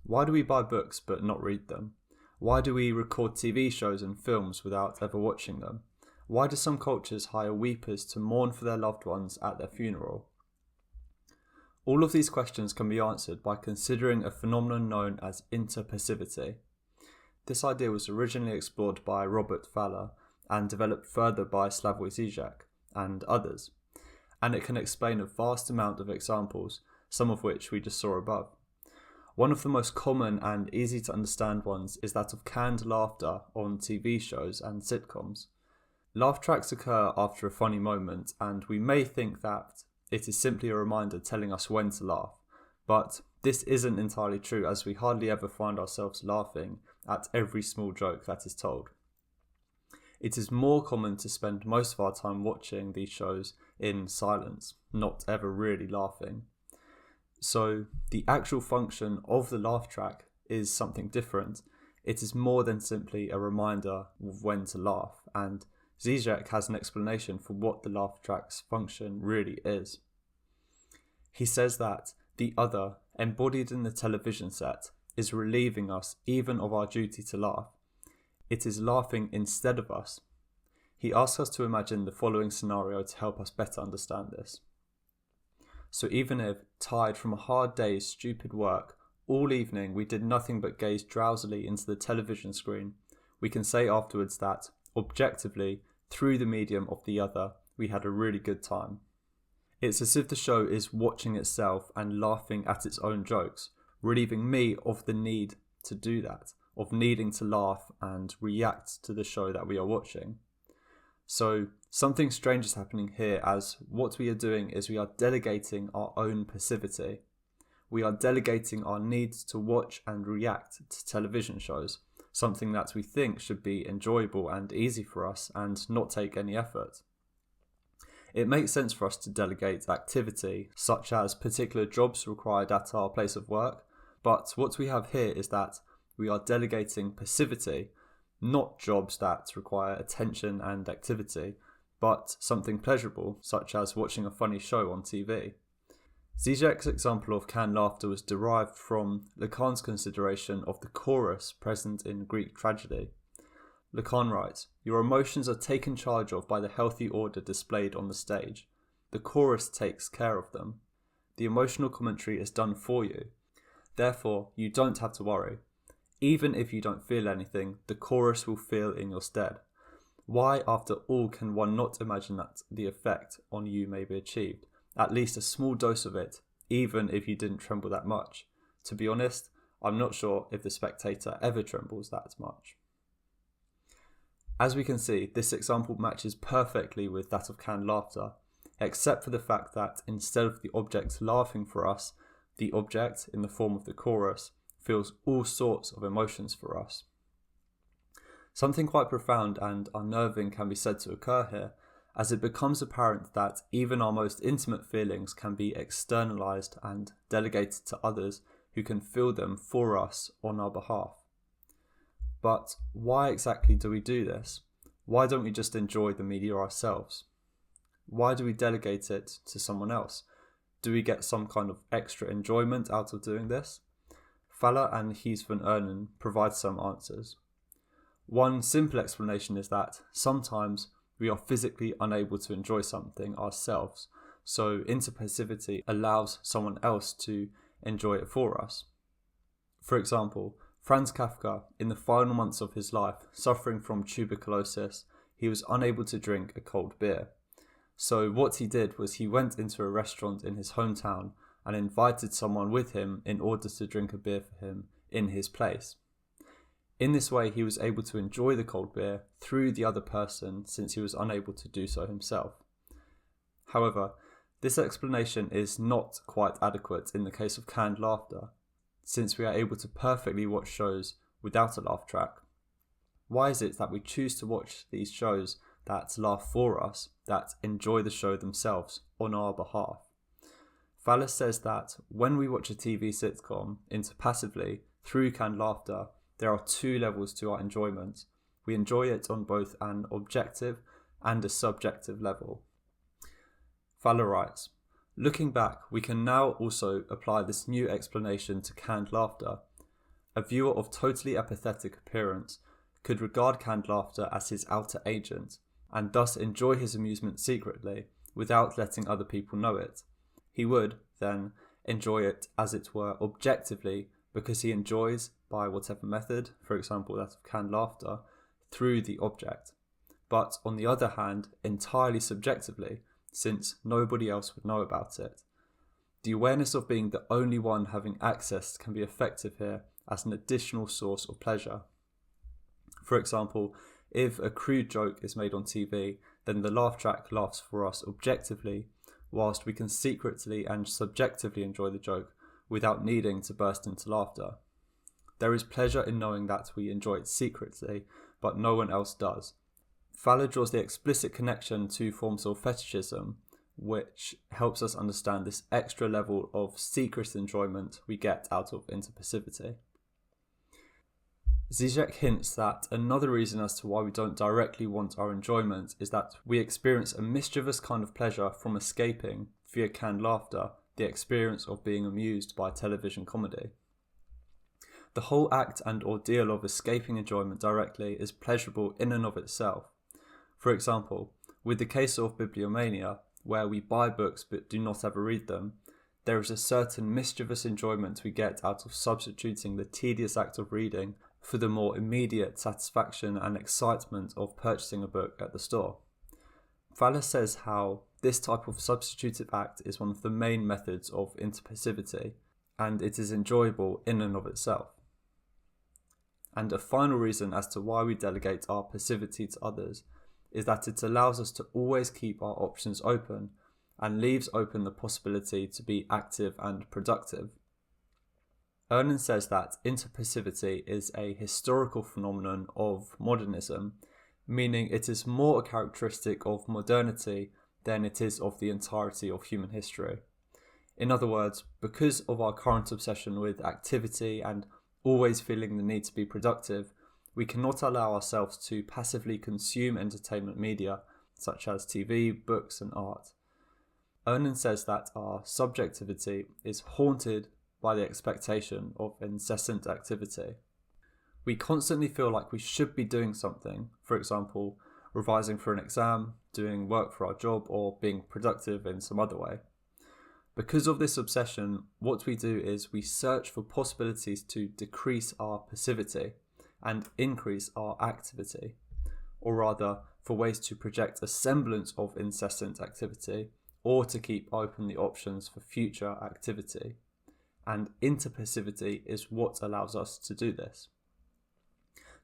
Why do we buy books but not read them? Why do we record TV shows and films without ever watching them? Why do some cultures hire weepers to mourn for their loved ones at their funeral? All of these questions can be answered by considering a phenomenon known as interpassivity. This idea was originally explored by Robert Pfaller and developed further by Slavoj Žižek and others, and it can explain a vast amount of examples, some of which we just saw above. One of the most common and easy to understand ones is that of canned laughter on TV shows and sitcoms. Laugh tracks occur after a funny moment, and we may think that it is simply a reminder telling us when to laugh, but this isn't entirely true, as we hardly ever find ourselves laughing at every small joke that is told. It is more common to spend most of our time watching these shows in silence, not ever really laughing. So the actual function of the laugh track is something different. It is more than simply a reminder of when to laugh, and Žižek has an explanation for what the laugh track's function really is. He says that the other, embodied in the television set, is relieving us even of our duty to laugh. It is laughing instead of us. He asks us to imagine the following scenario to help us better understand this. So even if, tired from a hard day's stupid work, all evening we did nothing but gaze drowsily into the television screen, we can say afterwards that, objectively, through the medium of the other, we had a really good time. It's as if the show is watching itself and laughing at its own jokes, relieving me of the need to do that, of needing to laugh and react to the show that we are watching. So something strange is happening here, as what we are doing is we are delegating our own passivity. We are delegating our needs to watch and react to television shows, something that we think should be enjoyable and easy for us and not take any effort. It makes sense for us to delegate activity, such as particular jobs required at our place of work, but what we have here is that we are delegating passivity, not jobs that require attention and activity, but something pleasurable, such as watching a funny show on TV. Žižek's example of canned laughter was derived from Lacan's consideration of the chorus present in Greek tragedy. Lacan writes, "Your emotions are taken charge of by the healthy order displayed on the stage. The chorus takes care of them. The emotional commentary is done for you. Therefore, you don't have to worry. Even if you don't feel anything, the chorus will feel in your stead. Why, after all, can one not imagine that the effect on you may be achieved? At least a small dose of it, even if you didn't tremble that much. To be honest, I'm not sure if the spectator ever trembles that much." As we can see, this example matches perfectly with that of canned laughter, except for the fact that instead of the object laughing for us, the object, in the form of the chorus, feels all sorts of emotions for us. Something quite profound and unnerving can be said to occur here, as it becomes apparent that even our most intimate feelings can be externalized and delegated to others who can feel them for us on our behalf. But why exactly do we do this? Why don't we just enjoy the media ourselves? Why do we delegate it to someone else? Do we get some kind of extra enjoyment out of doing this? Pfaller and Gijs van Oenen provide some answers. One simple explanation is that sometimes we are physically unable to enjoy something ourselves, so interpassivity allows someone else to enjoy it for us. For example, Franz Kafka, in the final months of his life, suffering from tuberculosis, he was unable to drink a cold beer. So what he did was he went into a restaurant in his hometown and invited someone with him in order to drink a beer for him in his place. In this way, he was able to enjoy the cold beer through the other person, since he was unable to do so himself. However, this explanation is not quite adequate in the case of canned laughter, since we are able to perfectly watch shows without a laugh track. Why is it that we choose to watch these shows that laugh for us, that enjoy the show themselves on our behalf? Pfaller says that when we watch a TV sitcom interpassively through canned laughter, there are two levels to our enjoyment. We enjoy it on both an objective and a subjective level. Pfaller writes, "Looking back, we can now also apply this new explanation to canned laughter. A viewer of totally apathetic appearance could regard canned laughter as his outer agent, and thus enjoy his amusement secretly, without letting other people know it. He would, then, enjoy it as it were objectively, because he enjoys, by whatever method, for example that of canned laughter, through the object. But on the other hand, entirely subjectively, since nobody else would know about it. The awareness of being the only one having access can be effective here as an additional source of pleasure. For example, if a crude joke is made on TV, then the laugh track laughs for us objectively, whilst we can secretly and subjectively enjoy the joke without needing to burst into laughter. There is pleasure in knowing that we enjoy it secretly, but no one else does. Pfaller draws the explicit connection to forms of fetishism, which helps us understand this extra level of secret enjoyment we get out of interpassivity. Žižek hints that another reason as to why we don't directly want our enjoyment is that we experience a mischievous kind of pleasure from escaping, via canned laughter, the experience of being amused by television comedy. The whole act and ordeal of escaping enjoyment directly is pleasurable in and of itself. For example, with the case of Bibliomania, where we buy books but do not ever read them, there is a certain mischievous enjoyment we get out of substituting the tedious act of reading for the more immediate satisfaction and excitement of purchasing a book at the store. Pfaller says how this type of substitutive act is one of the main methods of interpassivity, and it is enjoyable in and of itself. And a final reason as to why we delegate our passivity to others is that it allows us to always keep our options open and leaves open the possibility to be active and productive. Oenen says that interpassivity is a historical phenomenon of modernism, meaning it is more a characteristic of modernity than it is of the entirety of human history. In other words, because of our current obsession with activity and always feeling the need to be productive, we cannot allow ourselves to passively consume entertainment media such as TV, books and art. Oenen says that our subjectivity is haunted by the expectation of incessant activity. We constantly feel like we should be doing something, for example, revising for an exam, doing work for our job, or being productive in some other way. Because of this obsession, what we do is we search for possibilities to decrease our passivity and increase our activity, or rather for ways to project a semblance of incessant activity or to keep open the options for future activity. And interpassivity is what allows us to do this.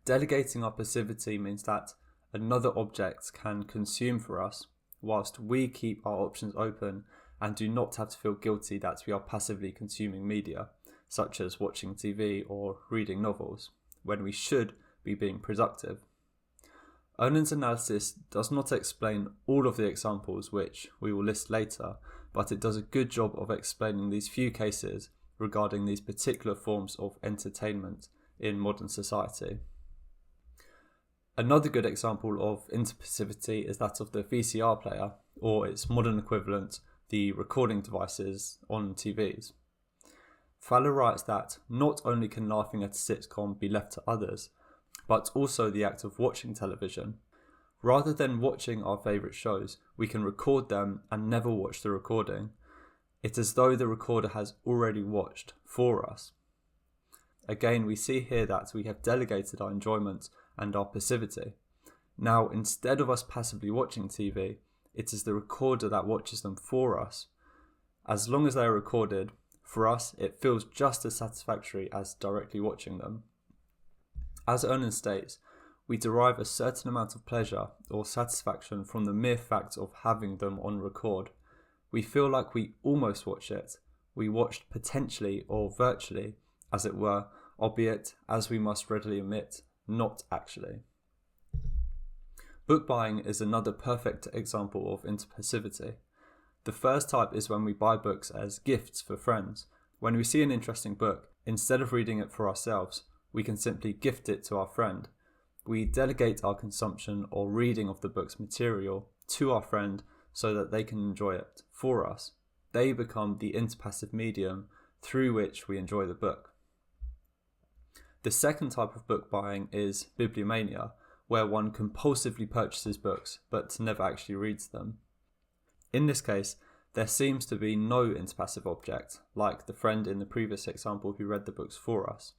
Delegating our passivity means that another object can consume for us whilst we keep our options open and do not have to feel guilty that we are passively consuming media, such as watching TV or reading novels, when we should be being productive. Oenen's analysis does not explain all of the examples which we will list later, but it does a good job of explaining these few cases regarding these particular forms of entertainment in modern society. Another good example of interpassivity is that of the VCR player, or its modern equivalent, the recording devices on TVs. Pfaller writes that not only can laughing at a sitcom be left to others, but also the act of watching television. Rather than watching our favourite shows, we can record them and never watch the recording. It's as though the recorder has already watched for us. Again, we see here that we have delegated our enjoyment and our passivity. Now, instead of us passively watching TV, it is the recorder that watches them for us. As long as they are recorded, for us, it feels just as satisfactory as directly watching them. As Oenen states, we derive a certain amount of pleasure or satisfaction from the mere fact of having them on record. We feel like we almost watch it. We watched potentially or virtually, as it were, albeit, as we must readily admit, not actually. Book buying is another perfect example of interpassivity. The first type is when we buy books as gifts for friends. When we see an interesting book, instead of reading it for ourselves, we can simply gift it to our friend. We delegate our consumption or reading of the book's material to our friend so that they can enjoy it for us. They become the interpassive medium through which we enjoy the book. The second type of book buying is Bibliomania, where one compulsively purchases books but never actually reads them. In this case, there seems to be no interpassive object, like the friend in the previous example who read the books for us.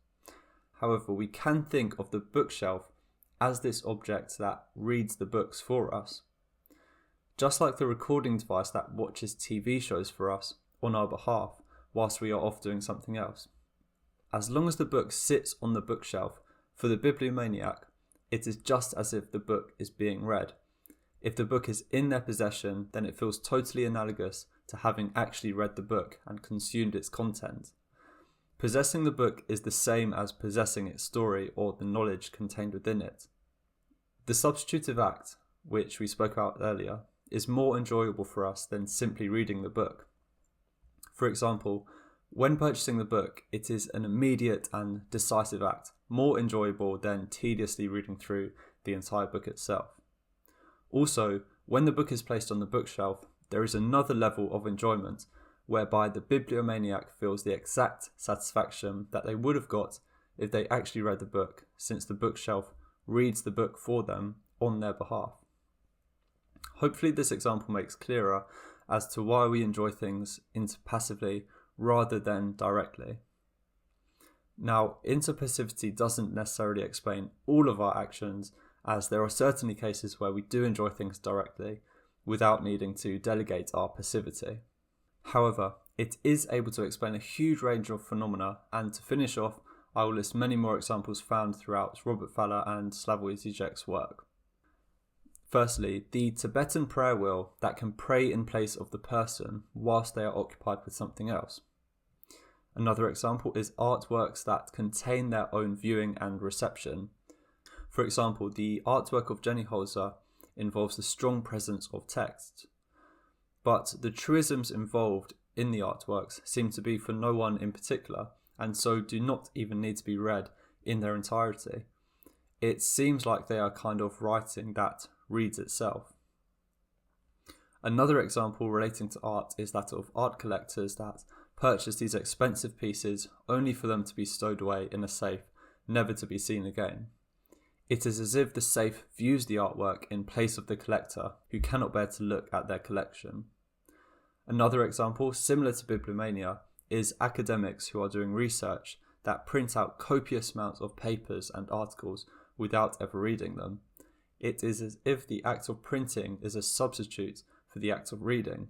However, we can think of the bookshelf as this object that reads the books for us. Just like the recording device that watches TV shows for us on our behalf whilst we are off doing something else. As long as the book sits on the bookshelf, for the bibliomaniac, it is just as if the book is being read. If the book is in their possession, then it feels totally analogous to having actually read the book and consumed its content. Possessing the book is the same as possessing its story or the knowledge contained within it. The substitutive act, which we spoke about earlier, is more enjoyable for us than simply reading the book. For example, when purchasing the book, it is an immediate and decisive act, more enjoyable than tediously reading through the entire book itself. Also, when the book is placed on the bookshelf, there is another level of enjoyment whereby the bibliomaniac feels the exact satisfaction that they would have got if they actually read the book, since the bookshelf reads the book for them on their behalf. Hopefully this example makes clearer as to why we enjoy things interpassively rather than directly. Now, interpassivity doesn't necessarily explain all of our actions, as there are certainly cases where we do enjoy things directly without needing to delegate our passivity. However, it is able to explain a huge range of phenomena, and to finish off, I will list many more examples found throughout Robert Pfaller and Slavoj Žižek's work. Firstly, the Tibetan prayer wheel that can pray in place of the person whilst they are occupied with something else. Another example is artworks that contain their own viewing and reception. For example, the artwork of Jenny Holzer involves the strong presence of text. But the truisms involved in the artworks seem to be for no one in particular, and so do not even need to be read in their entirety. It seems like they are kind of writing that reads itself. Another example relating to art is that of art collectors that purchase these expensive pieces only for them to be stowed away in a safe, never to be seen again. It is as if the safe views the artwork in place of the collector, who cannot bear to look at their collection. Another example, similar to Bibliomania, is academics who are doing research that print out copious amounts of papers and articles without ever reading them. It is as if the act of printing is a substitute for the act of reading.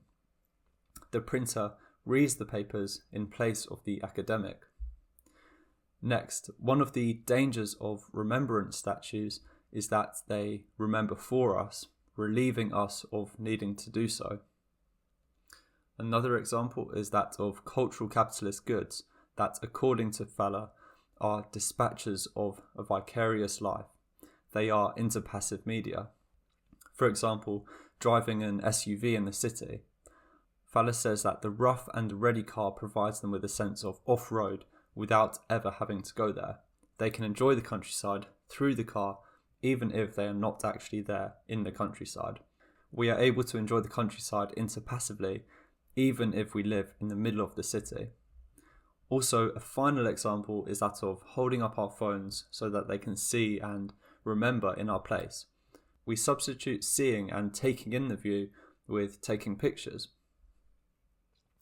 The printer reads the papers in place of the academic. Next, one of the dangers of remembrance statues is that they remember for us, relieving us of needing to do so. Another example is that of cultural capitalist goods that, according to Pfaller, are dispatchers of a vicarious life. They are interpassive media. For example, driving an SUV in the city. Pfaller says that the rough and ready car provides them with a sense of off-road without ever having to go there. They can enjoy the countryside through the car, even if they are not actually there in the countryside. We are able to enjoy the countryside interpassively, even if we live in the middle of the city. Also, a final example is that of holding up our phones so that they can see and remember in our place. We substitute seeing and taking in the view with taking pictures.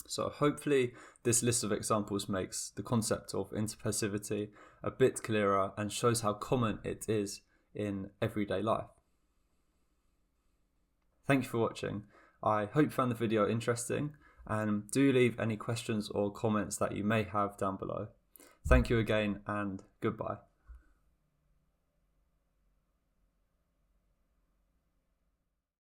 So hopefully this list of examples makes the concept of interpassivity a bit clearer and shows how common it is in everyday life. Thank you for watching. I hope you found the video interesting, and do leave any questions or comments that you may have down below. Thank you again, and goodbye.